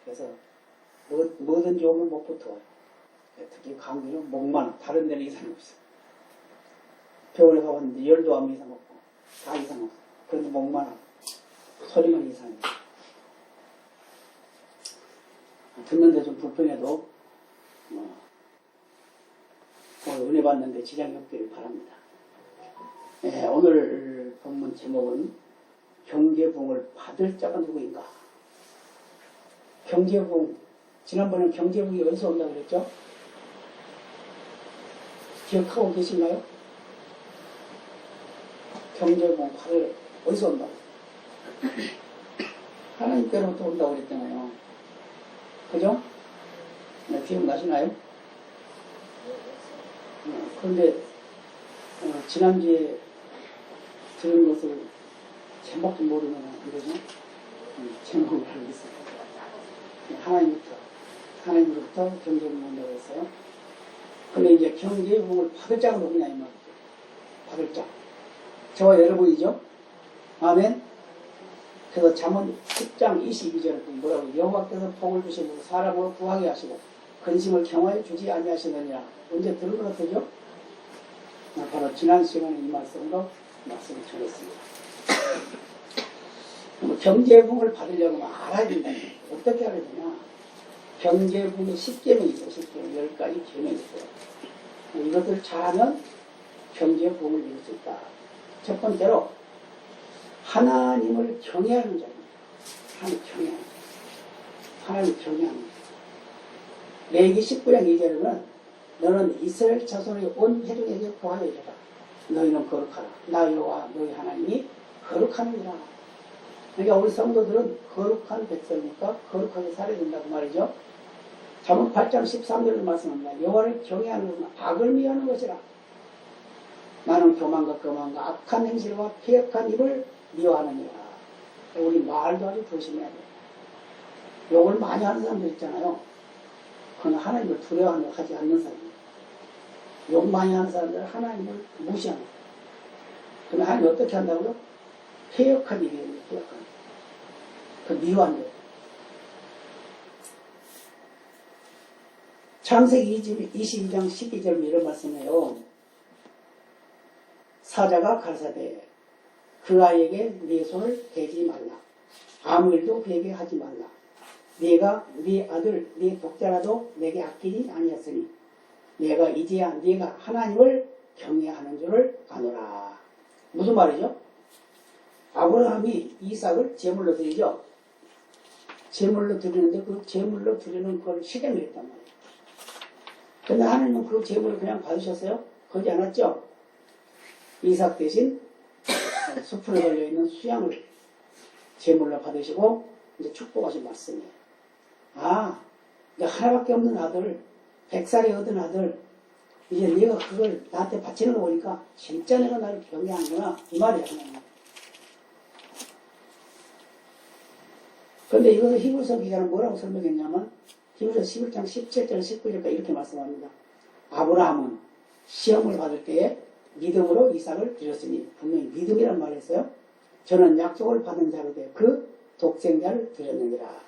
그래서 뭐든지 오면 못 붙어요. 특히 감기는 목만 다른 데는 이상이 없어. 병원에 가봤는데 열도 아무 이상 없고 다 이상 없어. 그런데 목만 하고 소리만 이상해. 듣는데 좀 불편해도 오늘 은혜 받는데 지장이 없기를 바랍니다. 오늘 본문 제목은 경제부흥을 받을 자가 누구인가? 경제부흥, 지난번에 경제부흥이 어디서 온다고 그랬죠? 기억하고 계신가요? 경제부흥 받을 어디서 온다고? 하나님께로부터 온다고 그랬잖아요. 그죠? 네, 기억나시나요? 그런데 지난주에 들은 것을 제목도 모르면 안 되죠? 제목을 알고 있어요. 하나님으로부터 경제부흥을 온다고 했어요. 근데 이제 경제부흥을 받을 자가 누구냐 이 말이죠. 받을 자. 저와 여러분이죠. 아멘. 그래서 잠언 10장 22절에 뭐라고 여호와께서 복을 주시고 사람을 구하게 하시고 근심을 경화에 주지 아니하시느니라. 언제 들은 것 같으죠? 바로 지난 시간에 이 말씀으로 말씀을 전했습니다. 경제부흥을 받으려고 알아야 된다. 어떻게 알아야 되냐? 경제부흥의 10계명이 있어요. 10계명 10가지 계명이 있어요. 이것을 잘하면 경제부흥을 이룰 수 있다. 첫 번째로 하나님을 경외하는 자입니다. 하나님을 경외하는 자. 레위기 19장 2절에는 너는 이스라엘 자손의 온 회중에게 구하여 이르라. 너희는 거룩하라. 나 여호와 너희 하나님이 거룩하느니라. 그러니까 우리 성도들은 거룩한 백성이니까 거룩하게 살아야 된다고 말이죠. 잠언 8장 13절을 말씀합니다. 여호와를 경외하는 것은 악을 미워하는 것이라. 나는 교만과 거만과 악한 행실과 폐역한 입을 미워하느니라. 우리 말도 아주 조심해야 돼요. 욕을 많이 하는 사람들 있잖아요. 그건 하나님을 두려워하지 않는 사람이에요. 욕 많이 하는 사람들은 하나님을 무시하는 거예요. 그러면 하나님이 어떻게 한다고요? 폐역한 입이에요. 폐역한 입. 그 미워하는 거예요. 창세기 22장 12절 이런 말씀이에요. 사자가 가라사대 그 아이에게 네 손을 대지 말라. 아무 일도 그에게 하지 말라. 네가 네 아들 네 독자라도 내게 아끼지 아니했으니 내가 이제야 네가 하나님을 경외하는 줄을 아노라. 무슨 말이죠? 아브라함이 이삭을 제물로 드리죠. 제물로 드리는데 그 제물로 드리는 걸 실행을 했단 말이에요. 근데 하나님은 그 제물을 그냥 받으셨어요? 그러지 않았죠? 이삭 대신 수풀에 걸려있는 수양을 제물로 받으시고 이제 축복하신 말씀이에요. 내가 하나밖에 없는 아들, 100살에 얻은 아들, 이제 네가 그걸 나한테 바치는 거 보니까 진짜 내가 나를 경외하는구나 이 말이야. 그런데 이것을 히브리서 기자는 뭐라고 설명했냐면 히브리서 11장 17절 19절까지 이렇게 말씀합니다. 아브라함은 시험을 받을 때에 믿음으로 이삭을 드렸으니 분명히 믿음이란 말을 했어요. 저는 약속을 받은 자로 돼 그 독생자를 드렸느니라.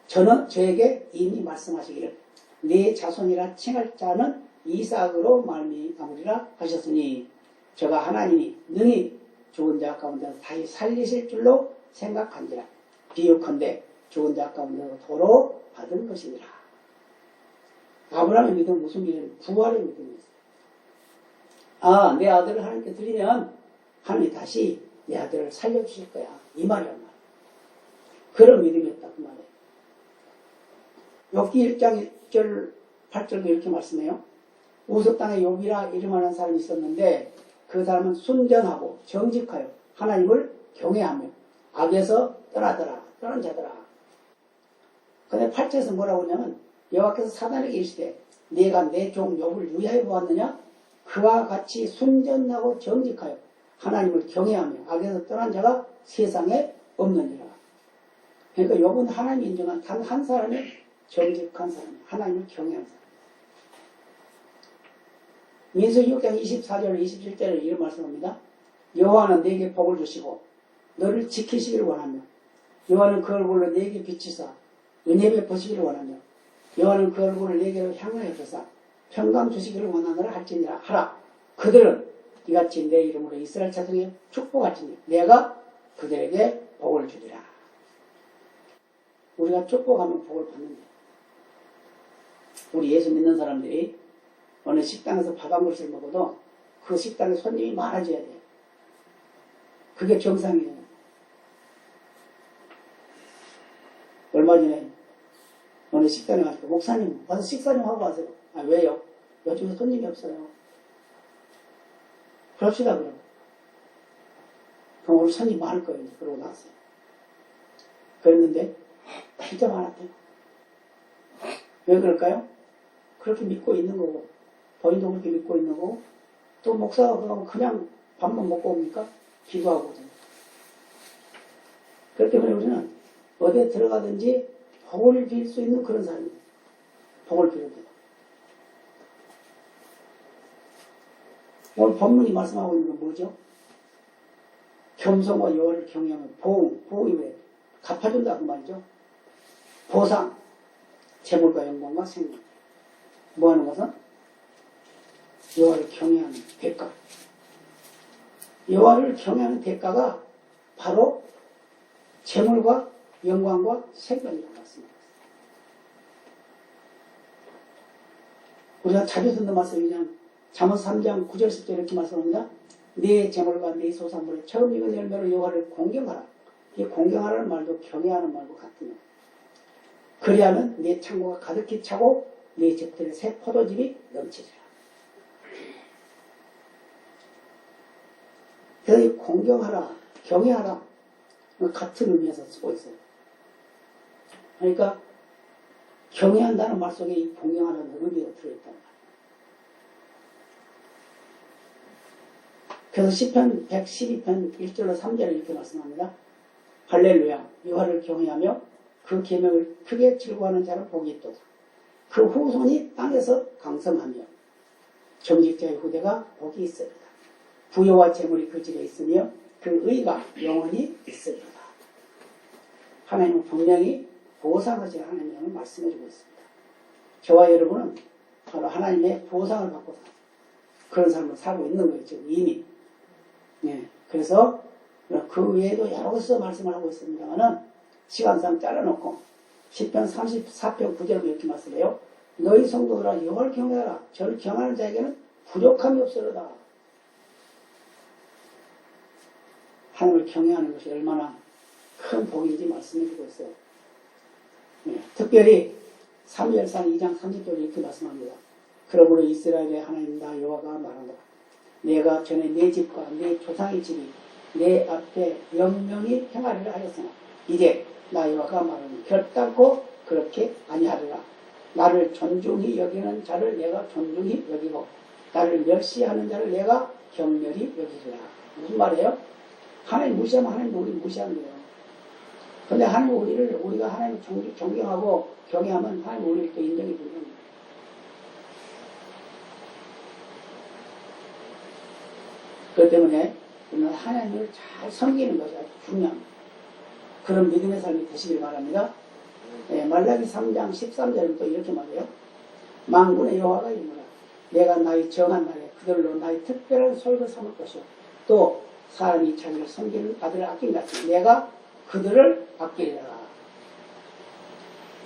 저는 저에게 이미 말씀하시기를 네 자손이라 칭할 자는 이삭으로 말미암으리라 하셨으니 저가 하나님이 능히 죽은 자 가운데서 다시 살리실 줄로 생각한지라. 비유컨대 죽은 자 가운데서 도로 받은 것이니라. 아브라함의 믿음은 무슨 믿음이에요? 부활의 믿음이었어요. 내 아들을 하나님께 드리면 하나님이 다시 내 아들을 살려주실 거야. 이 말이란 말이야. 그런 믿음이었다. 그 말이에요. 욥기 1장 1절 8절도 이렇게 말씀해요. 우석 땅에 욥이라 이름하는 사람이 있었는데 그 사람은 순전하고 정직하여 하나님을 경외하며 악에서 떠난 자더라. 근데 8절에서 뭐라고 하냐면 여호와께서 사단에게 이르시되 네가 내 종 욥을 유의하여 보았느냐? 그와 같이 순전하고 정직하여 하나님을 경외하며 악에서 떠난 자가 세상에 없느니라. 그러니까 욥은 하나님이 인정한 단 한 사람의 정직한 사람, 하나님을 경외하는 사람. 민수기 6장 24절 27절에 이런 말씀합니다. 여호와는 네게 복을 주시고 너를 지키시기를 원하며 여호와는 그 얼굴로 네게 비치사 은혜 베푸시기를 원하며 여호와는 그 얼굴을 내게로 향하여 주사 평강 주시기를 원하노라 할지니라 하라. 그들은 이같이 내 이름으로 이스라엘 자손에게 축복할지니 내가 그들에게 복을 주리라. 우리가 축복하면 복을 받는다. 우리 예수 믿는 사람들이 어느 식당에서 밥 한 그릇을 먹어도 그 식당에 손님이 많아져야 돼요. 그게 정상이에요. 얼마 전에 어느 식당에 가니까 목사님 와서 식사 좀 하고 가세요. 아 왜요? 요즘에 손님이 없어요. 그럽시다 그럼. 그럼 오늘 손님 많을 거예요. 그러고 나왔어요. 그랬는데 진짜 많았대요. 왜 그럴까요? 그렇게 믿고 있는 거고 본인도 그렇게 믿고 있는 거고 또 목사가 그냥 밥만 먹고 옵니까? 기도하고 오잖아요. 그렇기 때문에 우리는 어디에 들어가든지 복을 빌 수 있는 그런 사람입니다. 복을 빌어야 돼요. 오늘 본문이 말씀하고 있는 건 뭐죠? 겸손과 여호와를 경외하면 보응이 왜? 갚아준다 그 말이죠. 보상, 재물과 영광과 생명. 뭐 하는 것은? 여호와를 경외하는 대가. 여호와를 경외하는 대가가 바로 재물과 영광과 생명이라고 말씀합니다. 우리가 자주 듣는 말씀이냐 잠언 3장 9절 10절 이렇게 말씀합니다. 네 재물과 네 소산물에 처음 익은 열매로 여호와를 공경하라. 이 공경하라는 말도 경외하는 말과 같으며 그리하면 네 창고가 가득히 차고 네 집들의 새 포도즙이 넘치리라. 그래서 이 공경하라, 경외하라 같은 의미에서 쓰고 있어요. 그러니까 경외한다는 말 속에 이 공경하라는 의미가 들어있단 말이에요. 그래서 시편 112편 1절로 3절에 이렇게 말씀합니다. 할렐루야 여호와를 경외하며 그 계명을 크게 즐거워하는 자는 복이 있도다. 그 후손이 땅에서 강성하며 정직자의 후대가 복이 있으리라. 부여와 재물이 그 집에 있으며 그 의가 영원히 있으리라. 하나님은 분명히 보상하지 않으면 말씀해주고 있습니다. 저와 여러분은 바로 하나님의 보상을 받고 그런 삶을 살고 있는 거예요. 지금 이미. 네. 그래서 그 외에도 여러 곳에서 말씀을 하고 있습니다만은 시간상 잘라놓고 10편 34편 9절로 이렇게 말씀해요. 너희 성도들아 여호와를 경외하라. 저를 경외하는 자에게는 부족함이 없으리로다. 하나님을 경외하는 것이 얼마나 큰 복인지 말씀해주고 있어요. 네. 특별히 사무엘상 2장 30절에 이렇게 말씀합니다. 그러므로 이스라엘의 하나님 나 여호와가 말한다. 내가 전에 내 집과 내 조상의 집이 내 앞에 영명히 평화를 하였으나 이제 나 여호와가 말하니 결단코 그렇게 아니하리라. 나를 존중히 여기는 자를 내가 존중히 여기고 나를 멸시하는 자를 내가 격렬히 여기리라. 무슨 말이에요? 하나님 무시하면 하나님도 우리 무시하는 거예요. 근데 하나님 우리가 하나님을 존경하고 경외하면 하나님 우리를 또 인정해 주는 거예요. 그렇기 때문에 우리는 하나님을 잘 섬기는 것이 아주 중요합니다. 그런 믿음의 삶이 되시길 바랍니다. 네, 말라기 3장 13절은 또 이렇게 말해요. 만군의 여호와가 이르노라. 내가 나의 정한 날에 그들로 나의 특별한 소유를 삼을 것이요. 또 사람이 자기를 섬기는 아들을 아낀 같이 내가 그들을 아끼리라.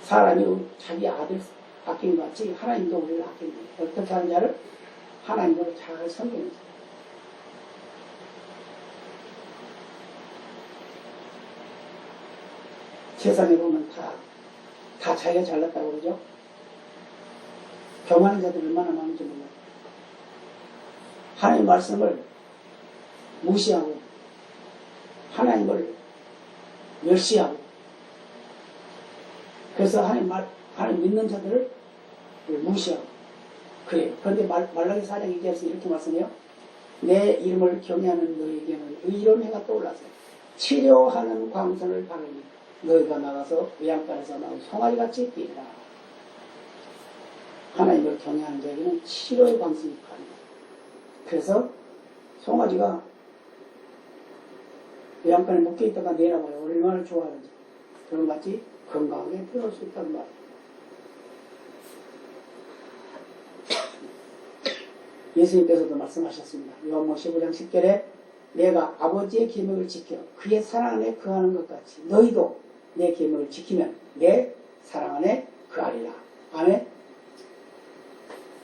사람이 자기 아들 아끼는 것 같이 하나님도 우리를 아끼는 거예요. 어떻게 하는 자를? 하나님으로 잘 섬기는 자. 세상에 보면 다 자기가 잘났다고 그러죠. 경하는 자들 얼마나 많은지 몰라요. 하나님 말씀을 무시하고 하나님을 멸시하고 그래서 하나님 믿는 자들을 무시하고 그래요. 그런데 말라기 4장 2절에서 이렇게 말씀해요. 내 이름을 경외하는 너에게는 의로운 해가 떠올라서 치료하는 광선을 바르니 너희가 나가서 외양간에서 나온 송아지같이 뛰리라. 하나님을 경외하는 자에게는 치료의 광선이 바릅니다. 그래서 송아지가 외양간에 묶여있다가 내려와요. 얼마나 좋아하는지. 그런 같이 건강하게 들어올 수 있단 말이에요. 예수님께서도 말씀하셨습니다. 요한복음 15장 10절에 내가 아버지의 계명을 지켜 그의 사랑 안에 거하는 것 같이 너희도 내 계명을 지키면 내 사랑 안에 거하리라. 아멘.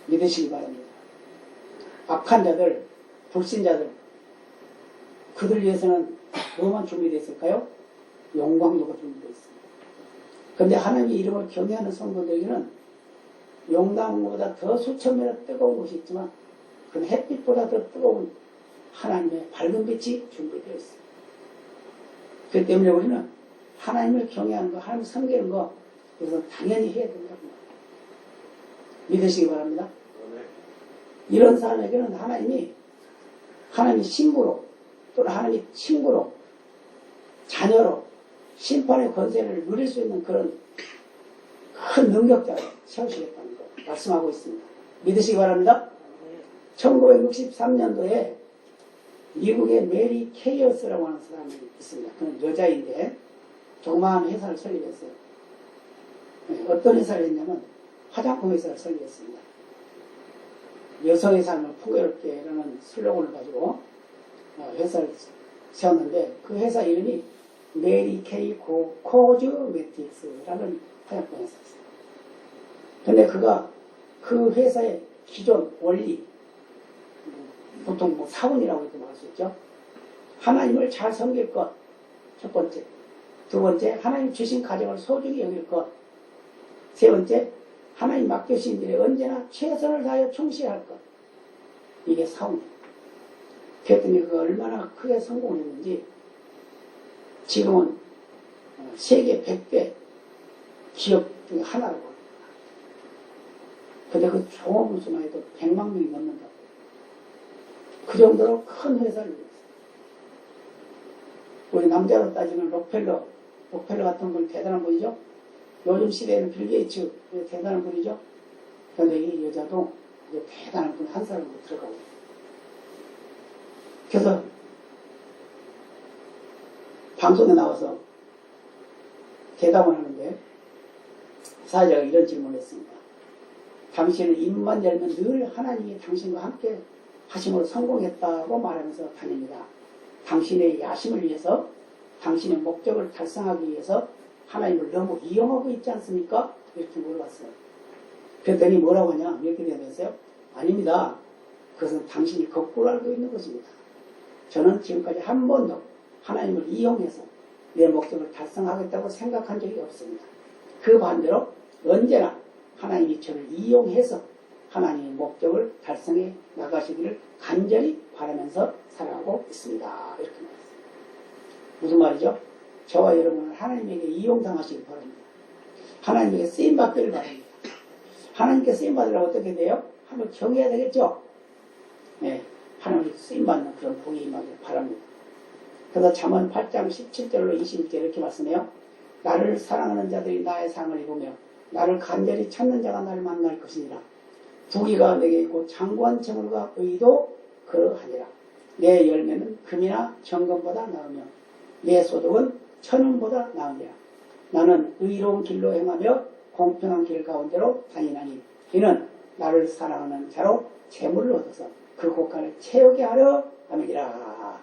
믿으시기 바랍니다. 악한 자들, 불신자들, 그들 위해서는 뭐만 준비되어 있을까요? 용광로가 준비되어 있습니다. 그런데 하나님의 이름을 경외하는 성도들에게는 용광로보다 더 수천 배나 뜨거운 곳이 있지만 그 햇빛보다 더 뜨거운 하나님의 밝은 빛이 준비되어 있습니다. 그렇기 때문에 우리는 하나님을 경외하는 거, 하나님 섬기는 거, 그래서 당연히 해야 된다고 말합니다. 믿으시기 바랍니다. 이런 사람에게는 하나님이 신부로 또는 하나님의 친구로 자녀로 심판의 권세를 누릴 수 있는 그런 큰 능력자를 세우시겠다는 거 말씀하고 있습니다. 믿으시기 바랍니다. 1963년도에 미국의 메리 케이어스라고 하는 사람이 있습니다. 그는 여자인데 조그마한 회사를 설립했어요. 어떤 회사를 했냐면 화장품 회사를 설립했습니다. 여성의 삶을 풍요롭게 라는 슬로건을 가지고 회사를 세웠는데 그 회사 이름이 메리 케이 코즈메틱스라는 화장품 회사였어요. 근데 그가 그 회사의 기존 원리, 보통 뭐 사원이라고 이렇게 말할 수 있죠. 하나님을 잘 섬길 것, 첫 번째. 두 번째, 하나님 주신 가정을 소중히 여길 것. 세 번째, 하나님 맡겨주신 일에 언제나 최선을 다하여 충실할 것. 이게 사원이에요. 그랬더니 그가 얼마나 크게 성공을 했는지 지금은 세계 100대 기업 중에 하나라고 합니다. 근데 그 종업원수만 해도 100만 명이 넘는다고. 그 정도로 큰 회사를 위해서. 우리 남자로 따지면 록펠러 같은 건 대단한 분이죠. 요즘 시대에는 빌 게이츠 대단한 분이죠. 그런데 이 여자도 이제 대단한 분 한 사람으로 들어가고. 그래서 방송에 나와서 대답을 하는데 사회자가 이런 질문을 했습니다. 당신은 입만 열면 늘 하나님이 당신과 함께 하심으로 성공했다고 말하면서 다닙니다. 당신의 야심을 위해서, 당신의 목적을 달성하기 위해서 하나님을 너무 이용하고 있지 않습니까? 이렇게 물어봤어요. 그랬더니 뭐라고 하냐? 이렇게 되면서요. 아닙니다. 그것은 당신이 거꾸로 알고 있는 것입니다. 저는 지금까지 한 번도 하나님을 이용해서 내 목적을 달성하겠다고 생각한 적이 없습니다. 그 반대로 언제나 하나님이 저를 이용해서 하나님의 목적을 달성해 나가시기를 간절히 바라면서 살아가고 있습니다. 이렇게 말했습니다. 무슨 말이죠? 저와 여러분은 하나님에게 이용당하시길 바랍니다. 하나님에게 쓰임받기를 바랍니다. 하나님께 쓰임받으려면 어떻게 돼요? 하나님을 경외해야 되겠죠? 네, 하나님께 쓰임받는 그런 복이 임하길 바랍니다. 그래서 잠언 8장 17절로 21절 이렇게 말씀해요. 나를 사랑하는 자들이 나의 상을 입으며 나를 간절히 찾는 자가 나를 만날 것이니라. 부귀가 내게 있고 장구한 재물과 의도 그러하니라. 내 열매는 금이나 정금보다 나으며 내 소득은 천은보다 나으니라. 나는 의로운 길로 행하며 공평한 길 가운데로 다니나니 이는 나를 사랑하는 자로 재물을 얻어서 그 곳간을 채우게 하려 함이니라.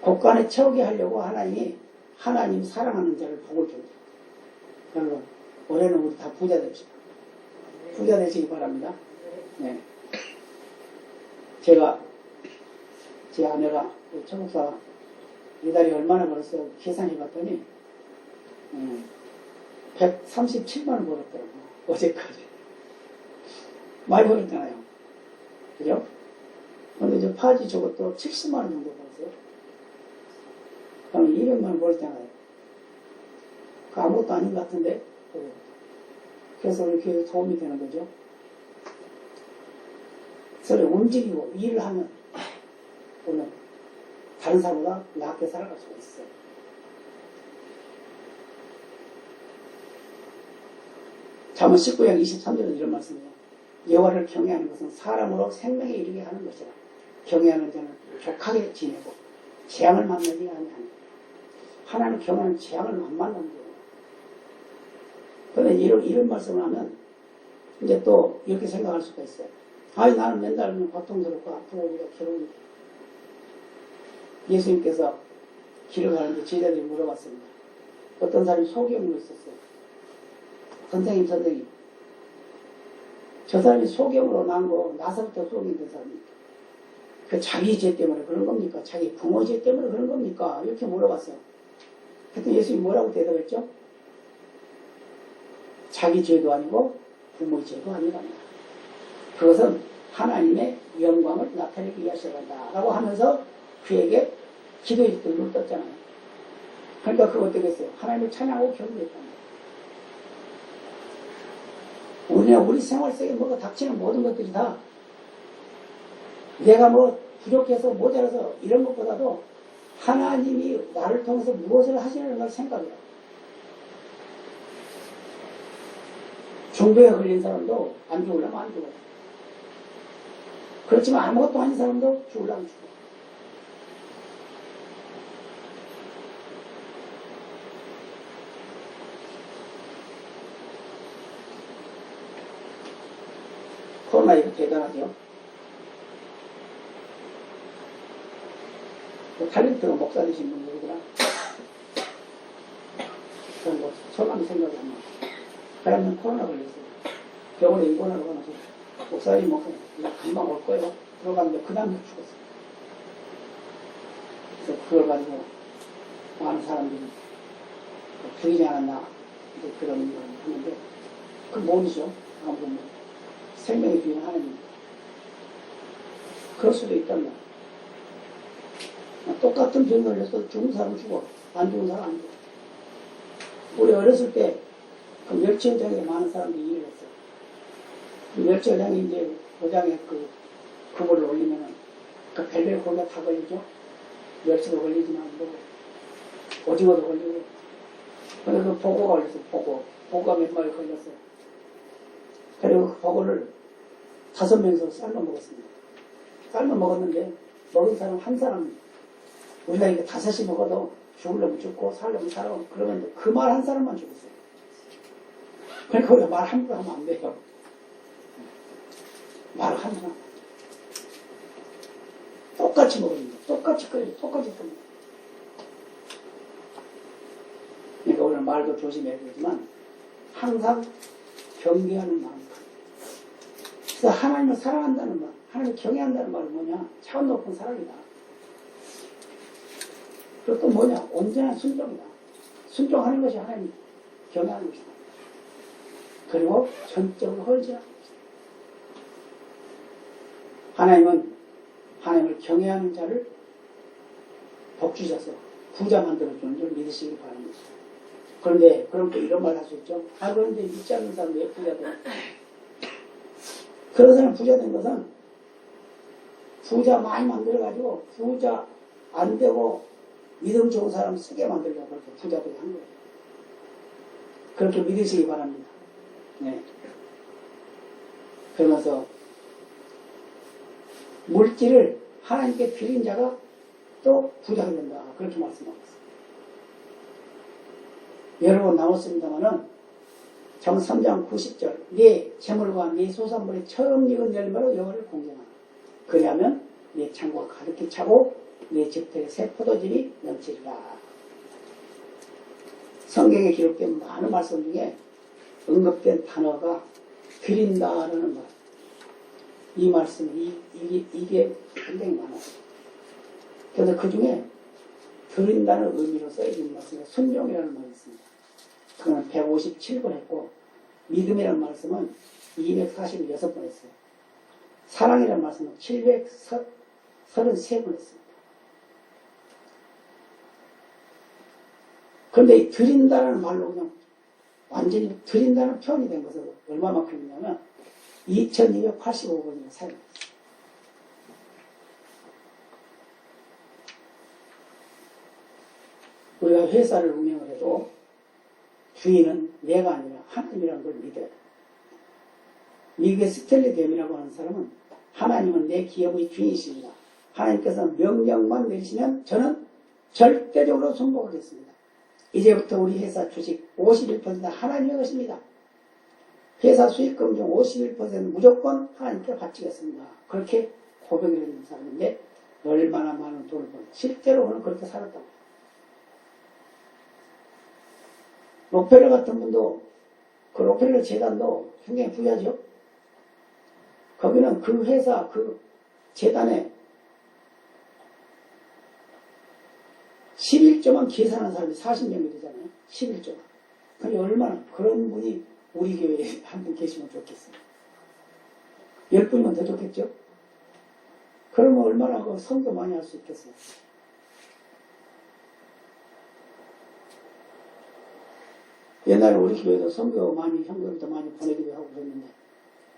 곳간에 채우게 하려고 하나님 사랑하는 자를 복을 줍니다. 여러분 올해는 우리 다 부자 됩시다. 부자 되시기 바랍니다. 네. 제 아내가 천국사 이달에 얼마나 벌었어요? 계산해 봤더니 137만 원 벌었더라고요. 어제까지. 많이 벌었잖아요. 그죠? 근데 저 파지 저것도 70만 원 정도 벌었어요. 그러면 200만 원 벌었잖아요. 그 아무것도 아닌 것 같은데. 그래서 이렇게 도움이 되는 거죠. 서로 움직이고 일을 하면 오늘 다른 사람보다 낫게 살아갈 수가 있어요. 잠언 19장 23절은 이런 말씀이에요. 여호와를 경외하는 것은 사람으로 생명에 이르게 하는 것이라. 경외하는 자는 족하게 지내고 재앙을 만나지 아니하니. 하나님 경험하는 재앙을 안 만나는 거예요. 그런데 이런 말씀을 하면 이제 또 이렇게 생각할 수가 있어요. 아니 나는 맨날 고통스럽고 아프고 우리가 괴로운데. 예수님께서 길을 가는데 제자들이 물어봤습니다. 어떤 사람이 소경으로 있었어요. 선생님 저 사람이 소경으로 난 거 나서부터 소경이 된 사람입니까? 그 자기 죄 때문에 그런 겁니까? 자기 부모 죄 때문에 그런 겁니까? 이렇게 물어봤어요. 그때 예수님이 뭐라고 대답했죠? 자기 죄도 아니고 부모의 죄도 아니란다. 그것은 하나님의 영광을 나타내기 위하셔야 한다. 라고 하면서 그에게 기도의 눈을 떴잖아요. 그러니까 그거 어떻게 했어요? 하나님을 찬양하고 경배했다. 우리 생활 속에 뭐가 닥치는 모든 것들이 다 내가 뭐 부족해서 모자라서 이런 것보다도 하나님이 나를 통해서 무엇을 하시는 걸 생각해요. 중병에 걸린 사람도 안 죽으려면 안 죽어요. 그렇지만 아무것도 아닌 사람도 죽으려면 죽어요. 코로나 이거 대단하죠. 탤런트가 목사 되신 분 누구더라? 그런 거 성함이 생각이 안 나. 그 사람은 코로나 걸렸어요. 병원에 입원하러 가면서 목사님 금방 올 거예요. 들어갔는데 그 다음에 죽었어요. 그래서 그걸 가지고 많은 사람들이 죽이지 않았나 이제 그런 걸 하는데 그 모르죠. 아무도 생명의 주인 하나님. 그럴 수도 있단다. 똑같은 병 걸려서 죽은 사람은 죽어. 안 죽은 사람은 안 죽어. 우리 어렸을 때 그 멸치어장에 많은 사람들이 일을 했어요. 그 멸치어장에 이제 어장에 그 그물을 올리면은 그 벨벨 고기가 다 걸리죠. 멸치도 걸리지만 뭐 오징어도 걸리고. 근데 그 보고가 걸렸어요. 보고가 몇 마리 걸렸어요. 그리고 그 보고를 5명이서 삶아 먹었습니다. 삶아 먹었는데 먹은 사람 한 사람 우리가 이거 5이 먹어도 죽으려면 죽고 살려면 살아고 그러면 그 말 한 사람만 죽었어요. 그러니까 우리가 말 함부로 하면 안 돼요. 말 함부로 똑같이 먹습니다. 똑같이 끓여요. 똑같이 끓여요. 그러니까 우리는 말도 조심해야 되지만 항상 경계하는 마음이 커요. 그래서 하나님을 사랑한다는 말, 하나님을 경외한다는 말은 뭐냐? 차원 높은 사랑이다. 그리고 또 뭐냐? 온전한 순종이다. 순종하는 것이 하나님 경외하는 것이다. 그리고 전적으로 헌신하는 것이다. 하나님은 하나님을 경외하는 자를 복 주셔서 부자 만들어주는 줄 믿으시기 바랍니다. 그런데 그럼 또 이런 말 할 수 있죠. 그런데 믿지 않는 사람 왜 부자 돼? 그런 사람 부자 된 것은 부자 많이 만들어가지고 부자 안 되고 믿음 좋은 사람 쓰게 만들려고 그렇게 부자들이 한 거예요. 그렇게 믿으시기 바랍니다. 네. 그러면서 물질을 하나님께 드린 자가 또 부자가 된다. 그렇게 말씀하고 있습니다. 여러 번 나왔습니다마는 정 3장 90절 네 재물과 네 소산물의 처음 익은 열매로 여호와를 공경하라. 그리하면 네 창고가 가득히 차고 네 집들의 새 포도즙이 넘치리라. 성경에 기록된 많은 말씀 중에 언급된 단어가 드린다라는 말. 이 말씀이 이게 굉장히 많아요. 그래서 그 중에 드린다는 의미로 써있는 말씀에 순종이라는 말이 있습니다. 그거는 157번 했고 믿음이라는 말씀은 246번 했어요. 사랑이라는 말씀은 733번 했습니다. 그런데 이 드린다는 말로 그냥 완전히 드린다는 표현이 된 것은 얼마만큼이냐면 2285번이나 사용했어요. 우리가 회사를 운영을 해도 주인은 내가 아니라 하나님이라는 걸 믿어야 돼. 미국의 스텔리 댐이라고 하는 사람은 하나님은 내 기업의 주인이십니다. 하나님께서 명령만 내리시면 저는 절대적으로 순복하겠습니다. 이제부터 우리 회사 주식 51% 하나님의 것입니다. 회사 수익금 중 51% 무조건 하나님께 바치겠습니다. 그렇게 고백을 했는 사람인데 얼마나 많은 돈을 벌고 실제로는 그렇게 살았다고. 록펠러 같은 분도 그 록펠러 재단도 굉장히 부유하죠. 거기는 그 회사 그 재단에 11조만 계산하는 사람이 40명이 되잖아요. 11조만. 그게 얼마나 그런 분이 우리 교회에 한 분 계시면 좋겠어요. 10분이면 더 좋겠죠? 그러면 얼마나 그 선교 많이 할 수 있겠어요. 옛날에 우리 교회도 선교 많이 현금도 많이 보내기도 하고 그랬는데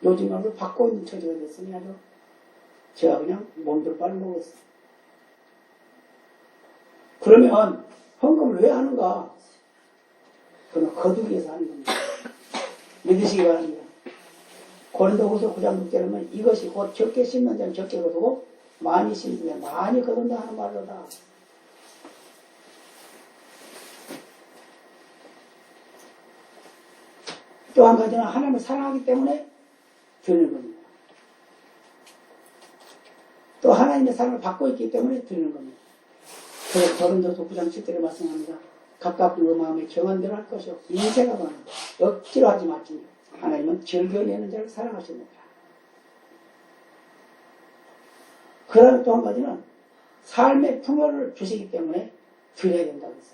요즘은 그걸 받고 있는 처지가 됐으니 아주 제가 그냥 몸들 빨먹었어요. 그러면 헌금을 왜 하는가? 그건 거두기 위해서 하는 겁니다. 믿으시기 바랍니다. 고린도후서 9장 6절에 보면 이것이 곧 적게 심는 자는 적게 거두고 많이 심는 자는 많이 거둔다 하는 말로다. 또 한 가지는 하나님을 사랑하기 때문에 드리는 겁니다. 또 하나님의 사랑을 받고 있기 때문에 드리는 겁니다. 그래서 고린도서 9장 7절에 말씀합니다. 각각 그 마음에 정한 대로 할 것이요 인세가 많아 억지로 하지 마시니 하나님은 즐겨내는 자를 사랑하십니다. 그다음에 또 한 가지는 삶의 풍요를 주시기 때문에 드려야 된다고 했어요.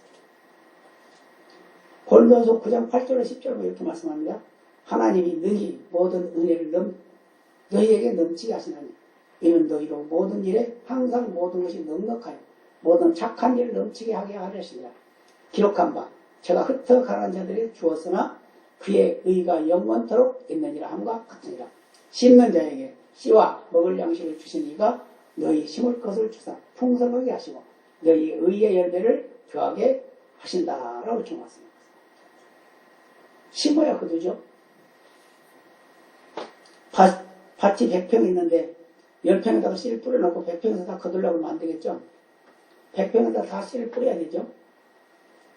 고린도서 9장 8절에 10절로 이렇게 말씀합니다. 하나님이 능히 모든 은혜를 너희에게 넘치게 하시나니 이는 너희로 모든 일에 항상 모든 것이 넉넉하여 모든 착한 일을 넘치게 하게 하려시니라. 기록한 바 제가 흩어 가난한 자들에게 주었으나 그의 의가 영원토록 있느니라 함과 같으니라. 심는 자에게 씨와 먹을 양식을 주신 이가 너희 심을 것을 주사 풍성하게 하시고 너희 의의 열매를 더하게 하신다라고 정했습니다. 심어야 거두죠. 밭이 100평 있는데 10평에다가 씨를 뿌려놓고 100평에서 다 거두려고 하면 안 되겠죠. 100평에다 다 씨를 뿌려야 되죠.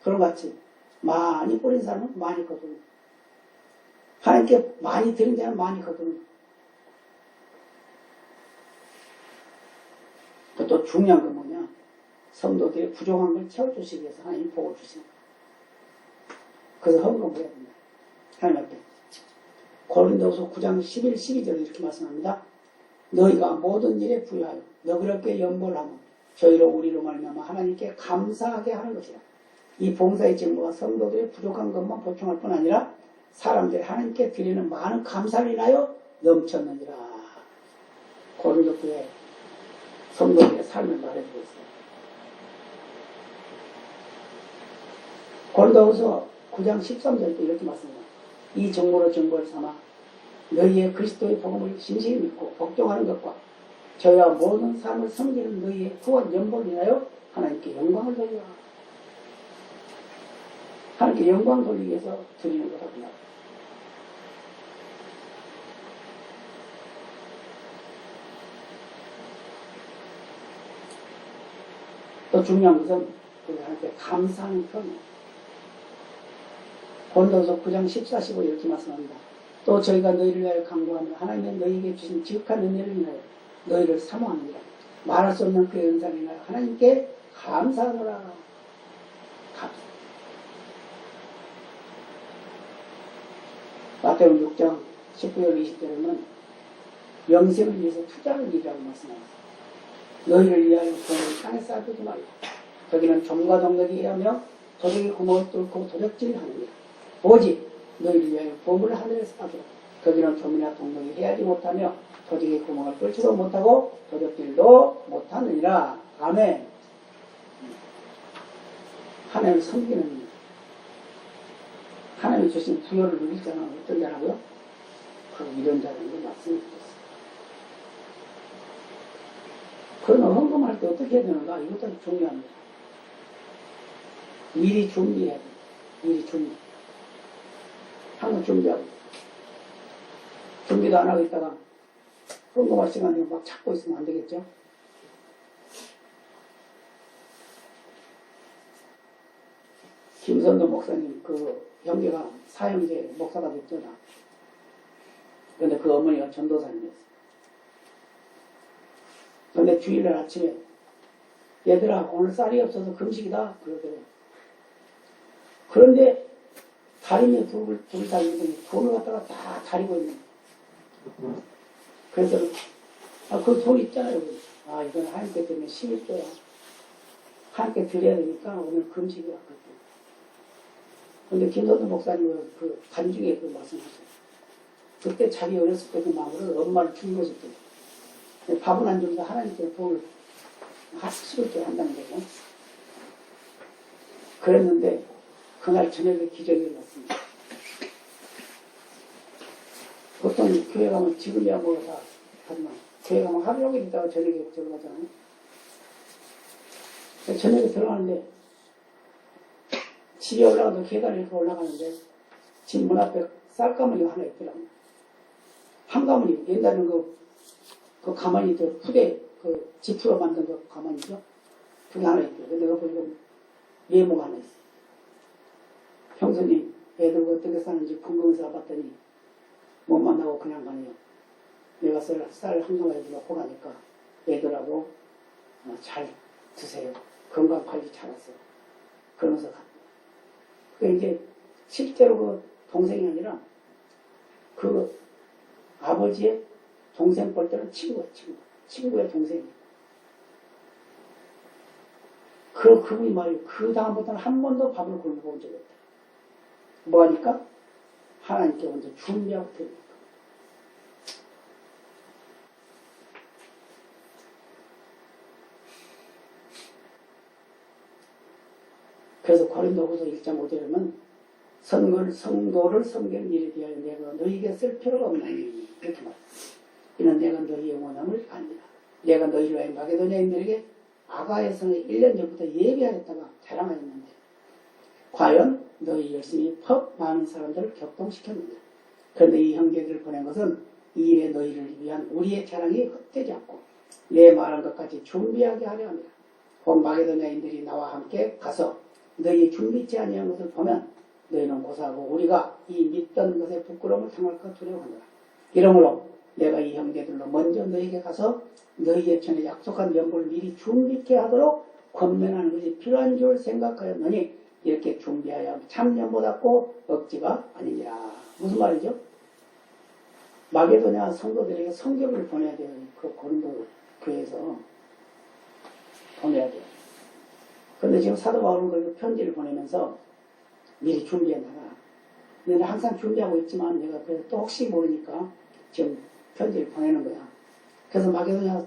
그런 것 같이 많이 뿌린 사람은 많이 거두는, 하나님께 많이 드린 자는 많이 거두는. 또 중요한 건 뭐냐, 성도들의 부족한 걸 채워주시기 위해서 하나님이 복을 주시는 거예요. 그래서 헌금을 해야 됩니다. 하나님 앞에. 고린도서 9장 11, 12절에 이렇게 말씀합니다. 너희가 모든 일에 부유하여 너그럽게 연보를 하면 저희로 우리로 말미암아 하나님께 감사하게 하는 것이라. 이 봉사의 직무가 성도들의 부족한 것만 보충할 뿐 아니라 사람들이 하나님께 드리는 많은 감사를 인하여 넘쳤느니라. 고린도 교회 성도들의 삶을 말해주고 있어요. 고린도후서 9장 13절에 이렇게 말씀합니다. 이 정보로 증거를 삼아 너희의 그리스도의 복음을 진실히 믿고 복종하는 것과 저희와 모든 삶을 섬기는 너희의 후원 연보를 인하여 하나님께 영광을 돌리라. 하나님께 영광 돌리기 위해서 드리는 거라고요. 또 중요한 것은 하나님께 감사하는 표현이에요. 고린도서 9장 14, 15 이렇게 말씀합니다. 또 저희가 너희를 위하여 간구하며 하나님의 너희에게 주신 지극한 은혜를 인하여 너희를 사모합니다. 말할 수 없는 그의 은사를 인하여 하나님께 감사하노라. 감사. 마태복음 6장 19절 20절에는 영생을 위해서 투자하는 일이라고 말씀합니다. 너희를 위하여 돈을 땅에 쌓아두지 말라. 거기는 좀과 동력이 일하며 도적이 구멍을 뚫고 도적질을 하느니라. 오직 너희를 위하여 보물을 하늘에 쌓아두라. 거기는 좀이나 동력이 해하지 못하며 도적의 구멍을 뚫지도 못하고 도적질도 못하느니라. 아멘. 하나님을 섬기는, 하나님이 주신 부여를 누릴 자는 어떤 자라고요? 바로 이런 자라는 걸 말씀드렸어요. 그러면 헌금할 때 어떻게 해야 되는가? 이것도 중요합니다. 미리 준비해야 돼요. 미리 준비. 항상 준비하고. 준비도 안 하고 있다가 헌금할 시간에 막 찾고 있으면 안 되겠죠? 김선도 목사님 그 형제가 사형제 목사가 됐잖아. 근데 그 어머니가 전도사님이었어. 근데 주일날 아침에 얘들아 오늘 쌀이 없어서 금식이다 그러더래. 그런데 다리며 둘 다 있더니 돈을 갖다가 다 다리고 있는 거야. 그래서 그 돈 있잖아요. 이건 하나님께 드리면 11조야. 하나님께 드려야 되니까 오늘 금식이야. 근데 김선도 목사님은 그 간중에 그 말씀하셨어요. 그때 자기 어렸을 때 그 마음으로 엄마를 죽이고 싶대. 밥은 안 주면서 하나님께 돈을 11조 한다는 거죠. 그랬는데 그날 저녁에 기적이 일어났습니다. 보통 교회 가면 지금이야 뭐 다 하지만 교회 가면 하루 종일 있다가 저녁에 들어가잖아요. 저녁에 들어가는데 집에 올라가서 계단을 이렇게 올라가는데 집 문 앞에 쌀가마니가 하나 있더라고요. 한 가마니 옛날에는 그 가마니 후대 그 지프로 만든 그 가마니죠. 그게 하나 있더라고요. 근데 내가 보니까 메모가 하나 있어요. 형수님 애들과 어떻게 사는지 궁금해서 봤더니 못 만나고 그냥 가네요. 내가 쌀 한 가마니 놓고 가니까 애들하고 잘 드세요. 건강 관리 잘했어. 그러면서 갔다. 그 이제 실제로 그 동생이 아니라 그 아버지의 동생 볼 때는 친구의 동생이. 그분이 말이에요. 그 다음부터는 한 번도 밥을 굶어 본 적이 없다. 뭐 하니까? 하나님께 먼저 준비하고 드립니다. 그래서 고린도후서 1장 5절에는 성도를 섬기는 일에 대하여 내가 너희에게 쓸 필요가 없나니 이렇게 말합니다. 이는 내가 너희 영원함을 아니라 내가 너희를 위하여 마게도냐인들에게 아가야성에 1년 전부터 예배하였다가 자랑하였는데 과연 너희 열심히 퍽 많은 사람들을 격동시켰느냐. 그런데 이 형제들을 보낸 것은 이 일에 너희를 위한 우리의 자랑이 헛되지 않고 내 말한 것까지 준비하게 하려 합니다. 곧 마게도냐인들이 나와 함께 가서 너희 준비치 아니한 것을 보면 너희는 고사하고 우리가 이 믿던 것에 부끄러움을 당할까 두려워하노라. 이러므로 내가 이 형제들로 먼저 너희에게 가서 너희의 전에 약속한 연보를 미리 준비케 하도록 권면하는 것이 필요한 줄 생각하였느니 이렇게 준비하여 참 연보답고 억지가 아니니라. 무슨 말이죠? 마게도냐 성도들에게 성경을 보내야 돼요. 그 고린도 교회에서 보내야 돼요. 그런데 지금 사도 바울은 그 편지를 보내면서 미리 준비해놔라. 내가 항상 준비하고 있지만 내가 그래도 또 혹시 모르니까 지금 편지를 보내는 거야. 그래서 마게도냐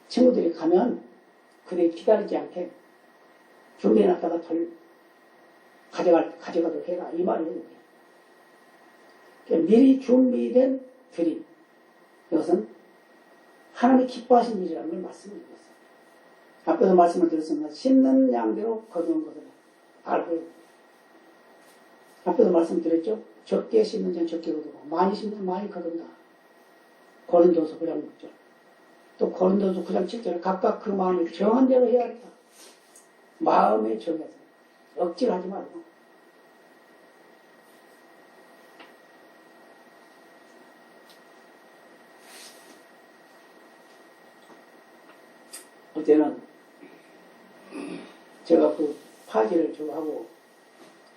친구들이 가면 그들이 기다리지 않게 준비해놨다가 가져가도록 해라. 이 말이에요. 그러니까 미리 준비된 드림. 이것은 하나님이 기뻐하신 일이라는 걸 말씀을 드렸어요. 앞에서 말씀을 드렸습니다. 심는 양대로 거두는 것을 알고요. 앞에서 말씀드렸죠. 적게 심는 자는 적게 거두고 많이 심는 자는 많이 거둔다. 고린도서 9장 6절. 또 고린도서 9장 7절. 각각 그 마음을 정한 대로 해야 한다. 마음에 정해서 억지로 하지 말고. 어제는 제가 그 파지를 저거 하고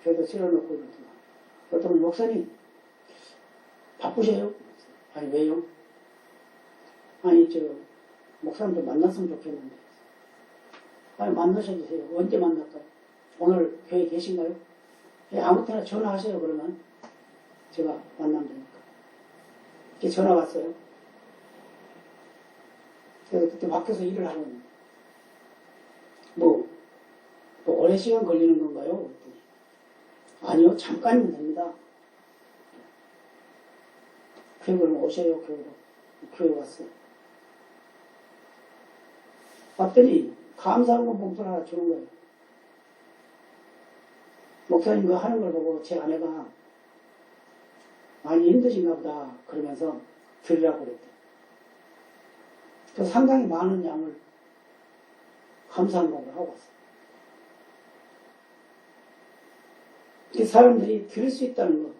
저도 실어놓고 그러더만 어떤 목사님 바쁘셔요? 아니 왜요? 아니 저 목사님도 만났으면 좋겠는데 아니 만나셔주세요. 언제 만날까요? 오늘 교회 계신가요? 아무 때나 전화하세요. 그러면 제가 만나면 되니까 이렇게 전화 왔어요. 그래서 그때 밖에서 일을 하고 있는데 뭐 오랜 시간 걸리는 건가요? 그랬더니 아니요, 잠깐이면 됩니다. 교회로 오셔요. 교회 왔어요. 봤더니 감사한 건 봉투를 하나 주는 거예요. 목사님 그 하는 걸 보고 제 아내가 많이 힘드신가 보다 그러면서 드리라고 그랬대. 그래서 상당히 많은 양을 감사한 공을 하고 왔어요. 이 사람들이 들을 수 있다는 거.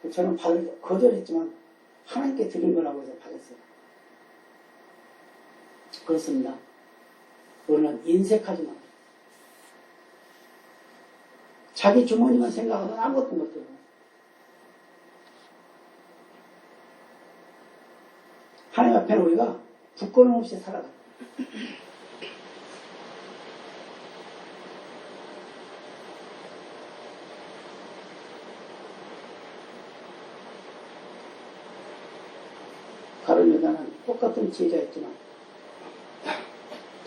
저는 거절했지만 하나님께 드린 거라고 해서 받았어요. 그렇습니다. 우리는 인색하지 마. 자기 주머니만 생각하면 아무것도 못해요. 하나님 앞에는 우리가 부끄러움 없이 살아가요. 다른 여자는 똑같은 제자였지만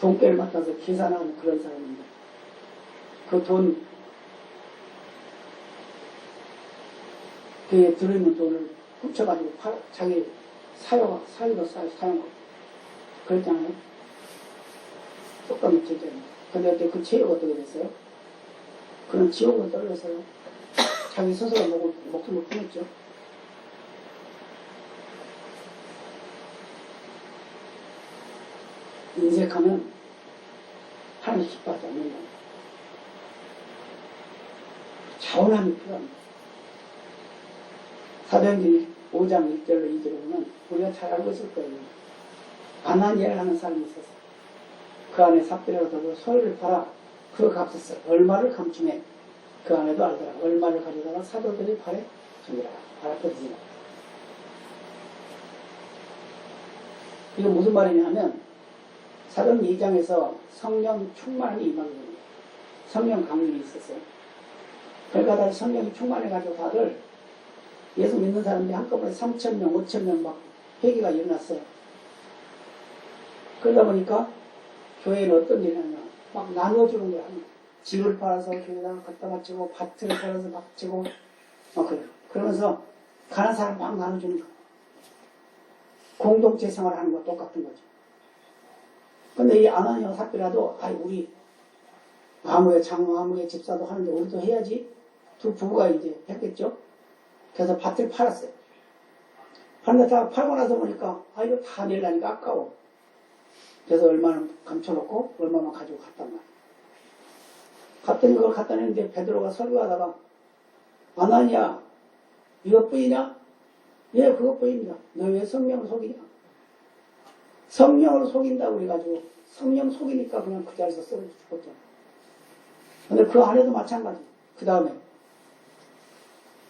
돈깨를 맡아서 계산하는 그런 사람인데 그 돈, 그에 들어있는 돈을 훔쳐가지고 자기 사유로 사용하고 그랬잖아요. 똑같은 제자입니다. 근데 그때 그 죄가 어떻게 됐어요? 그는 지옥으로 떨어졌어요. 자기 스스로 목숨을 끊었죠. 인색하면 하나님 기뻐하지 않는다. 자원함이 필요합니다. 사도행전 5장 1절로 2절에 보면 우리가 잘 알고 있을 거예요. 아나니아를 하는 사람이 있었어. 그 안에 삽비라고 하고 소유를 팔아 그 값을 얼마를 감춤해 그 안에도 알더라. 얼마를 가져다가 사도들이 팔에 주니라. 알아듣으니라. 이거 무슨 말이냐면 사도행 2장에서 성령 충만이 임하는 겁니다. 성령 강림이 있었어요. 그러니까 다들 성령이 충만해가지고 다들 예수 믿는 사람들이 한꺼번에 3,000명, 5,000명 막 회개가 일어났어요. 그러다 보니까 교회는 어떤 일이 하냐. 막 나눠주는 거야. 집을 팔아서 교회에다가 갖다 바치고, 밭을 팔아서 바치고, 막 그래요. 그러면서 가는 사람 막 나눠주는 거야. 공동체 생활을 하는 거 똑같은 거죠. 근데 이 아나니아와 삽비라도, 우리 아무의 장로, 아무의 집사도 하는데 우리도 해야지. 두 부부가 이제 했겠죠. 그래서 밭을 팔았어요. 팔는데 다 팔고 나서 보니까, 이거 다 내려니까 아까워. 그래서 얼마나 감춰놓고 얼마만 가지고 갔단 말이야. 갔더니 그걸 갖다 냈는데 베드로가 설교하다가 아나니아 이것뿐이냐? 예, 그것뿐입니다. 너 왜 성령을 속이냐? 성령을 속인다고 그래가지고 성령 속이니까 그냥 그 자리에서 쓰러져 죽었잖아. 근데 그 안에도 마찬가지. 그 다음에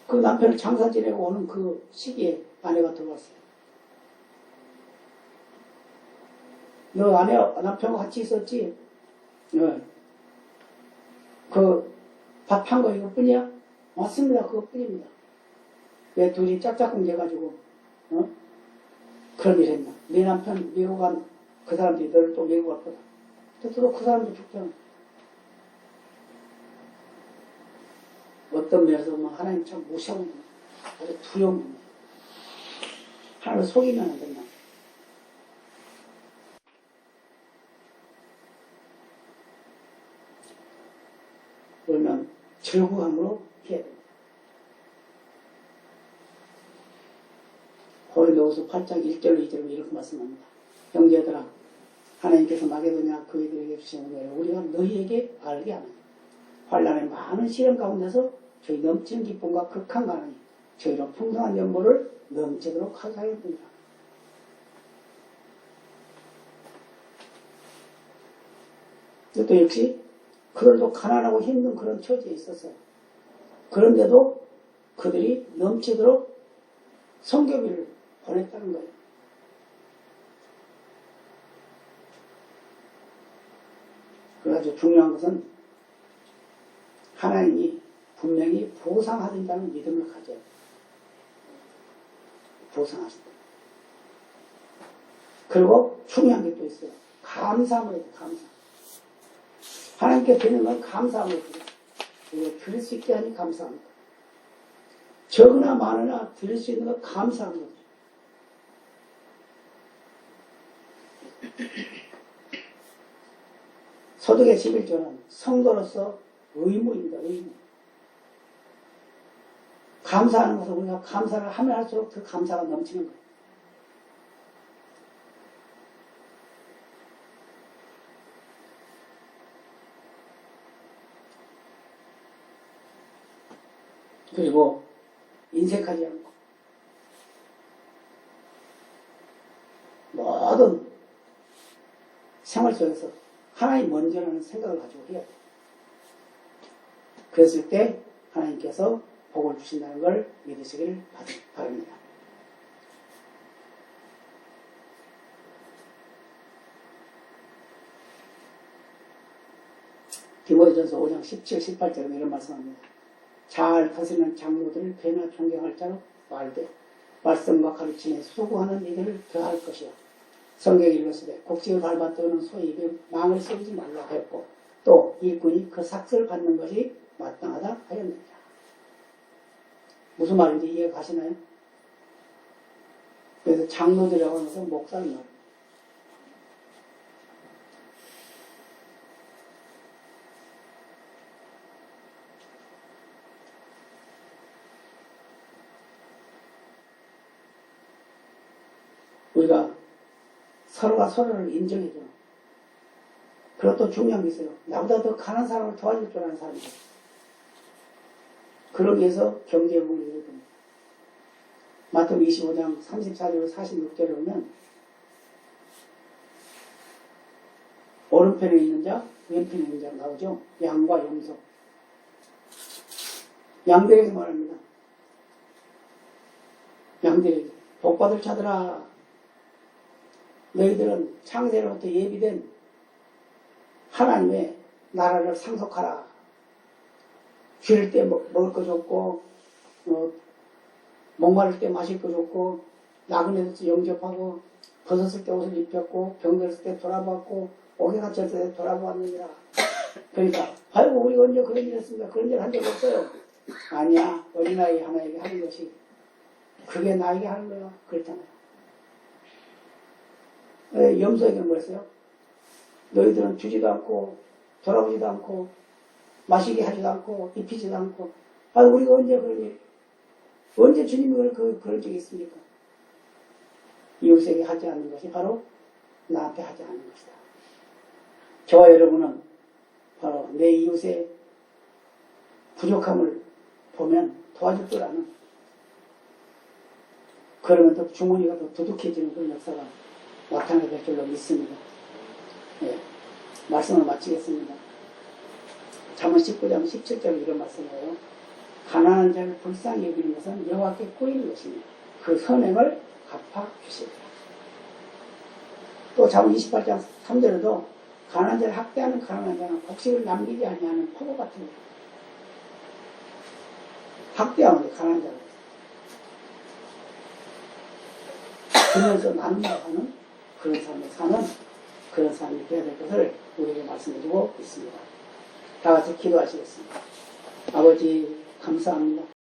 그 남편을 장사 지내고 오는 그 시기에 아내가 들어왔어요. 너 남편과 같이 있었지? 네. 그 밥 한 거 이것뿐이야? 맞습니다. 그것뿐입니다. 왜 둘이 짝짝꿍 돼가지고 그런 일 했나? 네 남편 미국 간 그 사람들이 너를 또 미국 갈 거다. 또 그 사람도 죽잖아. 어떤 면에서 보면 하나님 참 무서운 분, 아주 두려운 분. 하나님을 속이면 안 된다. 그러면 즐거움으로 해야 됩니다. 고린도후서 8장 1절로 2절로 이렇게 말씀합니다. 형제들아, 하나님께서 마게도냐 그이들에게 주신 은혜를 우리가 너희에게 알게 하느니 환난의 많은 시련 가운데서 저희 넘치는 기쁨과 극한 가능이 저희로 풍성한 연보를 넘치도록 하게 하였느니라. 또 역시 그들도 가난하고 힘든 그런 처지에 있었어요. 그런데도 그들이 넘치도록 성교비를 보냈다는 거예요. 그래서 중요한 것은 하나님이 분명히 보상하신다는 믿음을 가져야 돼요. 보상하신다. 그리고 중요한 게 또 있어요. 감사함을 해야 돼요. 감사. 하나님께 드리는 건 감사함을 드려요. 이거 드릴 수 있게 하니 감사합니다. 적으나 많으나 드릴 수 있는 건 감사합니다. 소득의 11조는 성도로서 의무입니다. 의무. 감사하는 것은 우리가 감사를 하면 할수록 그 감사가 넘치는 거예요. 그리고 인색하지 않고 모든 생활 속에서 하나님 먼저라는 생각을 가지고 해야 돼요. 그랬을 때 하나님께서 복을 주신다는 걸 믿으시기를 바랍니다. 디모데전서 5장 17, 18절에 이런 말씀합니다. 잘 다스리는 장로들을 배나 존경할 자로 말되 말씀과 가르침에 수고하는 이들을 더할 것이요. 성경에 이르시되 곡식을 밟아뜨는 소의 입에 망을 쏘지 말라고 했고 또 일꾼이 그 삭슬을 받는 것이 마땅하다 하였느니라. 무슨 말인지 이해가 가시나요? 그래서 장로들이라고 하면서 목사를 말합니다. 우리가 서로가 서로를 인정해줘. 그리고 또 중요한 게 있어요. 나보다 더 강한 사람을 도와줄 줄 아는 사람이죠. 그러기 위해서 경계복을 입어야 됩니다. 마태복음 25장 34절 46절에 보면 오른편에 있는 자, 왼편에 있는 자 나오죠. 양과 염소. 양들에게 말합니다. 양들에게 복받을 자들아, 너희들은 창세로부터 예비된 하나님의 나라를 상속하라. 기를 때 먹을 거 좋고, 목마를 때 마실 거 좋고, 나그네도 영접하고, 벗었을 때 옷을 입혔고, 병들었을 때 돌아봤고, 옥에 갇혔을 때 돌아보았느니라. 그러니까 아이고 우리가 언제 그런 일 했습니까? 그런 일 한 적 없어요. 아니야. 어린아이 하나에게 하는 것이 그게 나에게 하는 거야. 그랬잖아요. 염소에게는 뭐랬어요? 너희들은 주지도 않고 돌아보지도 않고 마시게 하지도 않고 입히지도 않고 우리가 언제 그런 일 언제 주님이 그런 적이 있습니까? 이웃에게 하지 않는 것이 바로 나한테 하지 않는 것이다. 저와 여러분은 바로 내 이웃의 부족함을 보면 도와줄 줄 아는, 그러면 또 주머니가 더 두둑해지는 그런 역사가 나타나게 될 줄로 믿습니다. 네, 말씀을 마치겠습니다. 잠언 19장 17절에 이런 말씀이에요. 가난한 자를 불쌍히 여기는 것은 여호와께 꼬이는 것이니 그 선행을 갚아주시리라. 또 잠언 28장 3절에도 가난한 자를 학대하는 가난한 자는 곡식을 남기지 아니하는 포도 같은 것. 학대하는 게 가난한 자를 주면서 나누어가는 그런 삶을 사는 그런 삶이 되어야 될 것을 우리에게 말씀해주고 있습니다. 다 같이 기도하시겠습니다. 아버지 감사합니다.